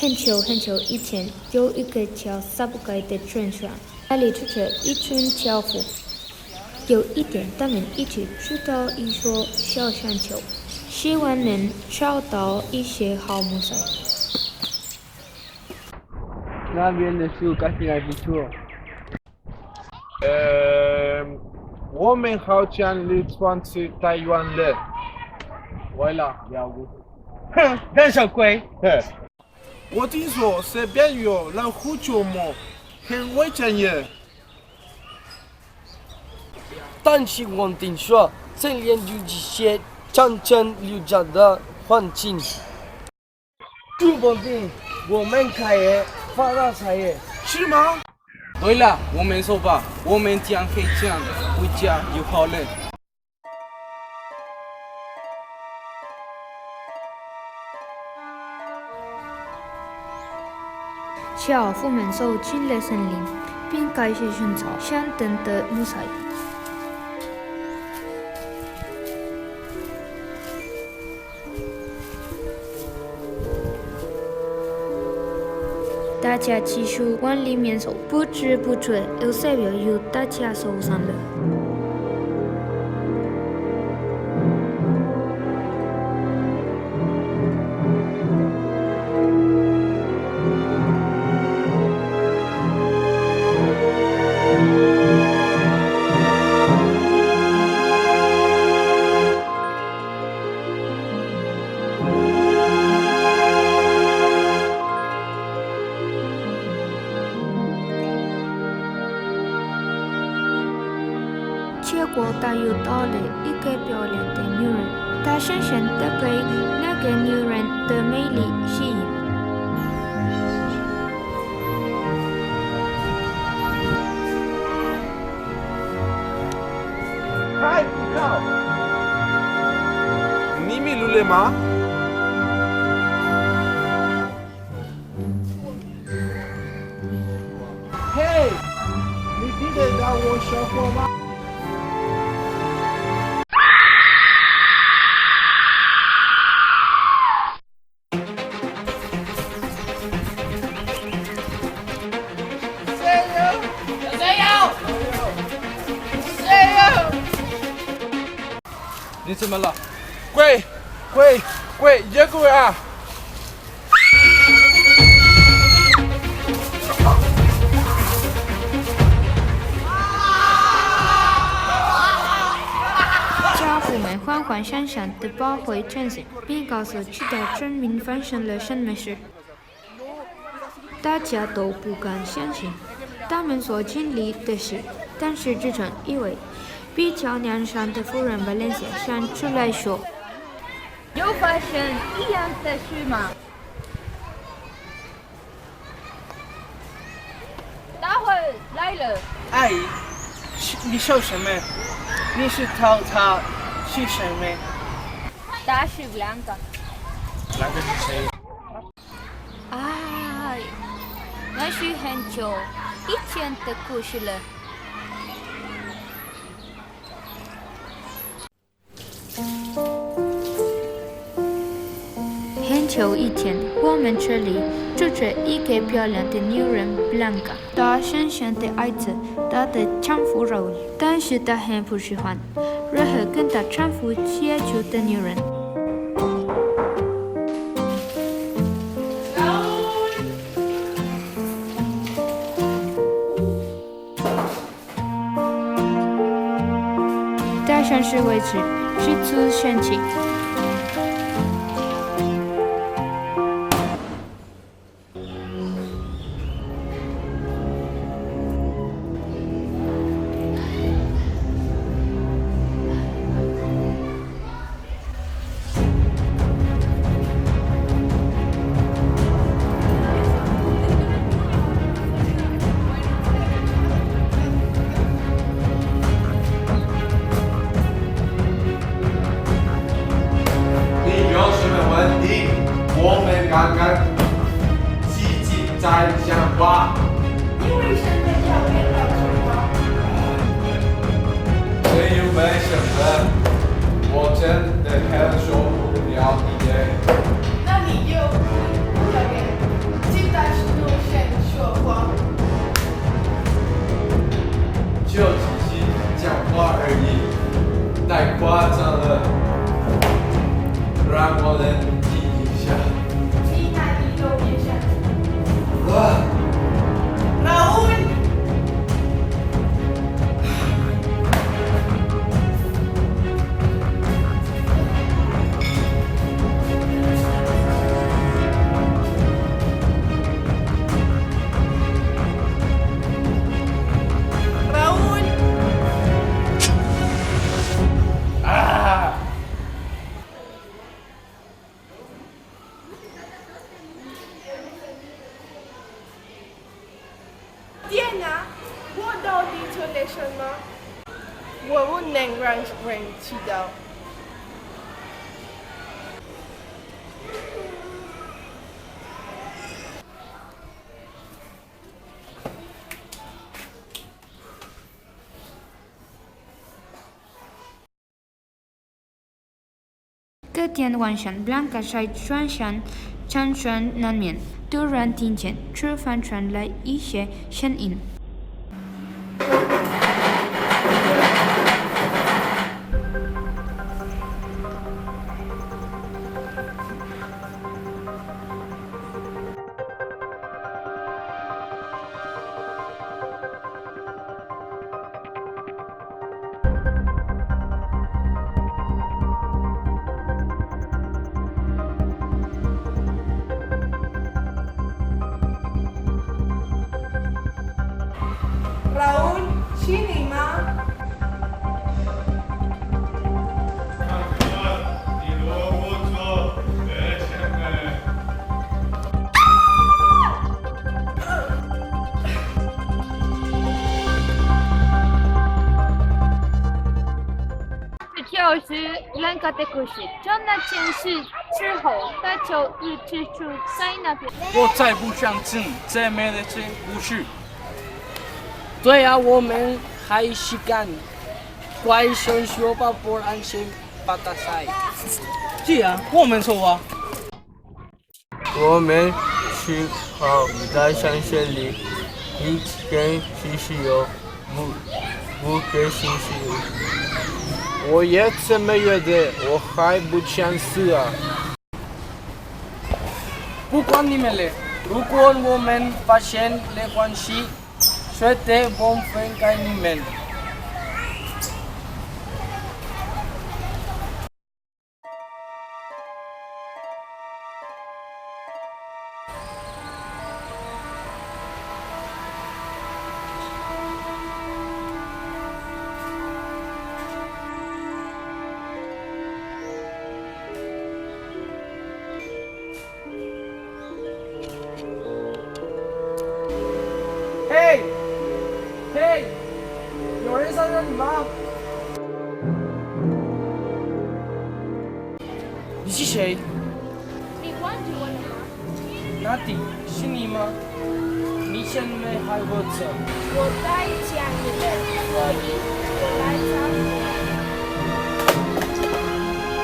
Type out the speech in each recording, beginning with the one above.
很久以前，有一个叫萨布盖的村庄，那里住着一群樵夫。有一天，他们一起去到一所小山丘，希望能找到一些好木材。那边的树看起来不错。我们好像离船去台湾了。完了，要不？哼，胆小鬼！我听说这边有老虎出没，很危险耶。但是我听说这里有一些真正有价的黄金。说不定我们可以发大财耶！是吗？对了，我们走吧，我们将飞翔回家就好了。樵夫们走进了森林，并开始寻找相等的木材。大家继续往里面走，不知不觉有些人又大家受伤了。结果他又到了一个漂亮的女人，他深深地被那个女人的美丽吸引。嗨，你好，你迷路了吗？嘿，你听得到我说话吗？你怎么了？鬼，野鬼啊！樵夫们缓缓上山地跑回城市，并告诉其他村民发生了什么事。大家都不敢相信他们所经历的事，但是之前以为比较年长的夫人瓦伦西亚站出来说：“有发生一样的事吗？大伙来了。阿姨，你说什么？你是偷他是什么？他是两个。两个是谁？哎，那是很久以前的故事了。很久以前，我们这里住着一个漂亮的女人布兰卡，她深深地爱着她的丈夫劳尔，但是她很不喜欢任何跟她丈夫接触的女人。她甚至为此十足生气。太夸张了，让我冷静一下。期待你有眼神。Raúl. Raúl. 天哪，我到底做了什么？我不能让人知道。隔天晚上，Blanca 在船上乘船难眠，突然听见厨房传来一些声音。Raúl，是你吗？这就是两个的故事。从那件事之后，他就一直住在那边。我再不相信这没的这故事。对啊，我们还是干怪兽说吧，不然先把它塞。既然我们说啊，我们去好大山这里，一根星星有五个星星。我也这么觉得，我还不相信啊。不管你们了，如果我们发现了关系，绝对不分开你们。嘿，嘿，有人在这里吗？你是谁？你忘记我了吗？哪里？是你吗？你现在还活着？我在家里了，所以我来找你。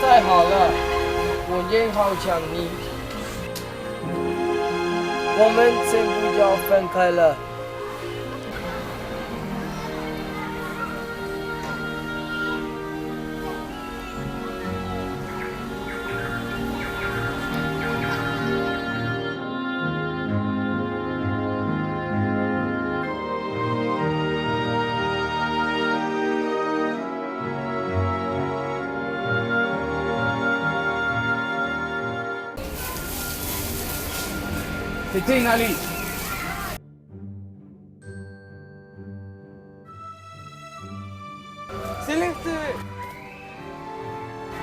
太好了，我也好想你。我们真不要分开了。你在哪里？Celeste，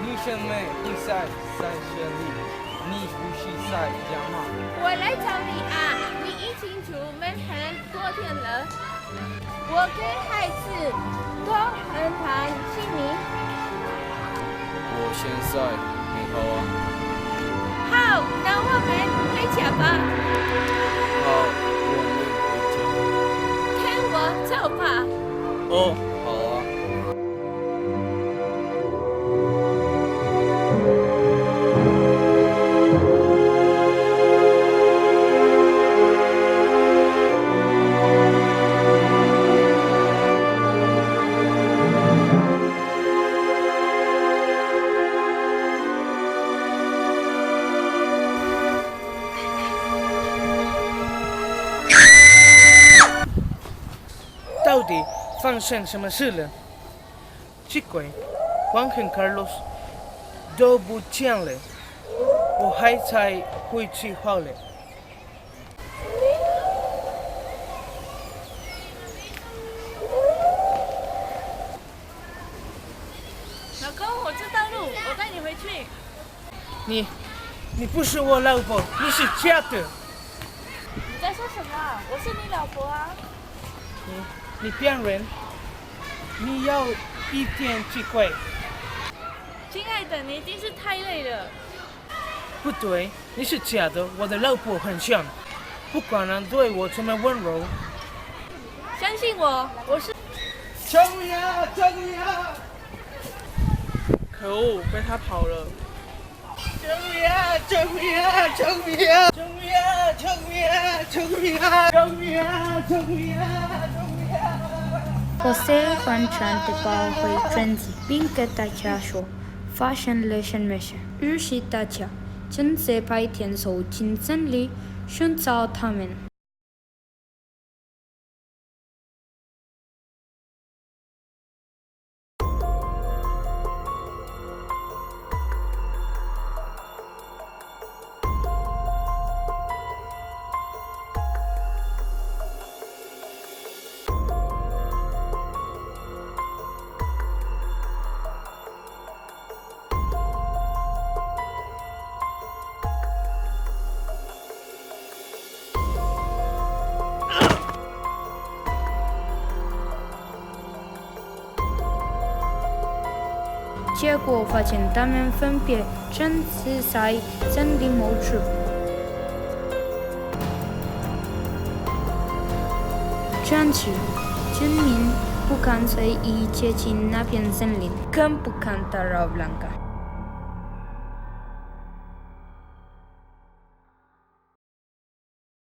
女生们比赛三选里，你不是在家吗？我来找你啊！你已经出门很多天了，我跟孩子都很担心你。我现在很好啊。好，那我们回家吧。好，我们回家。跟我走吧。哦，好啊。发生什么事了？奇怪，Juan和 Carlos 都不见了，我还才回去好了。老公，我知道路，我带你回去。你不是我老婆，你是假的。你在说什么啊？我是你老婆啊。你骗人，你有一点奇怪。亲爱的，你一定是太累了。不对，你是假的，我的老婆很像，不管人对我这么温柔。相信我，我是。救命啊！救命啊！可恶，被他跑了。救命啊！救命啊！救命啊！救命啊！救命啊！救命啊！救命啊！救命啊！救命啊José Juan Chan de Bao Hui Trenzi, Binka Tacha Sho, Fashion Le Shen Meshe, Ushi Tacha, Chen Se Pai Tian So, Chin Zen Li, Shun Zao Tamen. Chia Guo Fa Chen Tamen Fen Pie, Chen Si Sai, Zen Li Mo Chu. 这时，居民不敢随意接近那片森林，更不敢打扰Blanca。